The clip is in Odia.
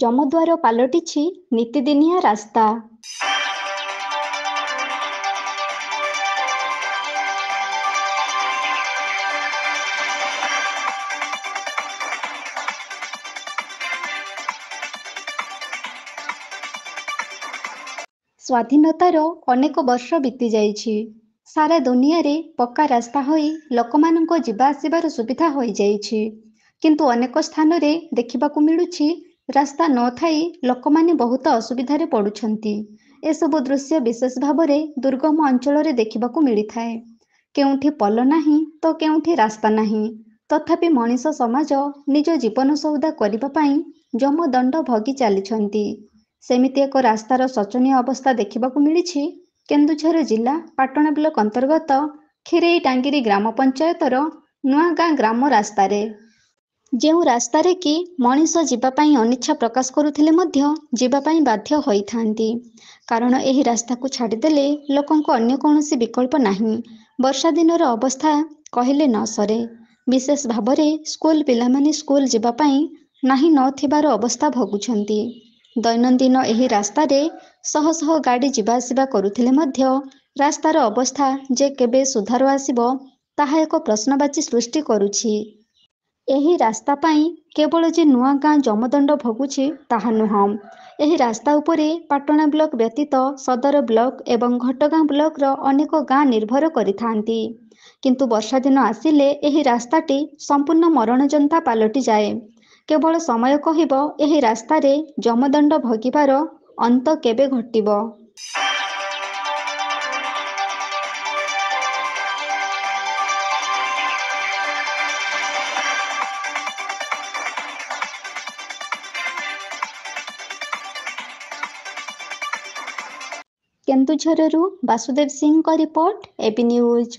ଯମଦ୍ୱାର ପାଲଟିଛି ନିତିଦିନିଆ ରାସ୍ତା। ସ୍ୱାଧୀନତାର ଅନେକ ବର୍ଷ ବିତି ଯାଇଛି। ସାରା ଦୁନିଆରେ ପକ୍କା ରାସ୍ତା ହୋଇ ଲୋକମାନଙ୍କ ଯିବା ଆସିବାର ସୁବିଧା ହୋଇଯାଇଛି। କିନ୍ତୁ ଅନେକ ସ୍ଥାନରେ ଦେଖିବାକୁ ମିଳୁଛି ରାସ୍ତା ନଥାଇ ଲୋକମାନେ ବହୁତ ଅସୁବିଧାରେ ପଡୁଛନ୍ତି। ଏସବୁ ଦୃଶ୍ୟ ବିଶେଷ ଭାବରେ ଦୁର୍ଗମ ଅଞ୍ଚଳରେ ଦେଖିବାକୁ ମିଳିଥାଏ। କେଉଁଠି ପୋଲ ନାହିଁ ତ କେଉଁଠି ରାସ୍ତା ନାହିଁ। ତଥାପି ମଣିଷ ସମାଜ ନିଜ ଜୀବନ ସଉଦା କରିବା ପାଇଁ ଯମଦଣ୍ଡ ଭୋଗି ଚାଲିଛନ୍ତି। ସେମିତି ଏକ ରାସ୍ତାର ଶୋଚନୀୟ ଅବସ୍ଥା ଦେଖିବାକୁ ମିଳିଛି କେନ୍ଦୁଝର ଜିଲ୍ଲା ପାଟଣା ବ୍ଲକ ଅନ୍ତର୍ଗତ ଖିରେଇ ଟାଙ୍ଗିରି ଗ୍ରାମ ପଞ୍ଚାୟତର ନୂଆଗାଁ ଗ୍ରାମ ରାସ୍ତାରେ। ଯେଉଁ ରାସ୍ତାରେ କି ମଣିଷ ଯିବା ପାଇଁ ଅନିଚ୍ଛା ପ୍ରକାଶ କରୁଥିଲେ ମଧ୍ୟ ଯିବା ପାଇଁ ବାଧ୍ୟ ହୋଇଥାନ୍ତି। କାରଣ ଏହି ରାସ୍ତାକୁ ଛାଡ଼ିଦେଲେ ଲୋକଙ୍କୁ ଅନ୍ୟ କୌଣସି ବିକଳ୍ପ ନାହିଁ। ବର୍ଷା ଦିନର ଅବସ୍ଥା କହିଲେ ନ ସରେ। ବିଶେଷ ଭାବରେ ସ୍କୁଲ ପିଲାମାନେ ସ୍କୁଲ ଯିବା ପାଇଁ ନାହିଁ ନଥିବାର ଅବସ୍ଥା ଭୋଗୁଛନ୍ତି। ଦୈନନ୍ଦିନ ଏହି ରାସ୍ତାରେ ଶହ ଶହ ଗାଡ଼ି ଯିବା ଆସିବା କରୁଥିଲେ ମଧ୍ୟ ରାସ୍ତାର ଅବସ୍ଥା ଯେ କେବେ ସୁଧାର ଆସିବ ତାହା ଏକ ପ୍ରଶ୍ନବାଚୀ ସୃଷ୍ଟି କରୁଛି। ଏହି ରାସ୍ତା ପାଇଁ କେବଳ ଯେ ନୂଆଗାଁ ଯମଦଣ୍ଡ ଭୋଗୁଛି ତାହା ନୁହଁ। ଏହି ରାସ୍ତା ଉପରେ ପାଟଣା ବ୍ଲକ ବ୍ୟତୀତ ସଦର ବ୍ଲକ ଏବଂ ଘଟଗାଁ ବ୍ଲକର ଅନେକ ଗାଁ ନିର୍ଭର କରିଥାନ୍ତି। କିନ୍ତୁ ବର୍ଷା ଦିନ ଆସିଲେ ଏହି ରାସ୍ତାଟି ସମ୍ପୂର୍ଣ୍ଣ ମରଣଜନ୍ତା ପାଲଟିଯାଏ। କେବଳ ସମୟ କହିବ ଏହି ରାସ୍ତାରେ ଯମଦଣ୍ଡ ଭୋଗିବାର ଅନ୍ତ କେବେ ଘଟିବ। କେନ୍ଦୁଝରରୁ ବାସୁଦେବ ସିଂଙ୍କ ରିପୋର୍ଟ, ଏବି ନ୍ୟୁଜ।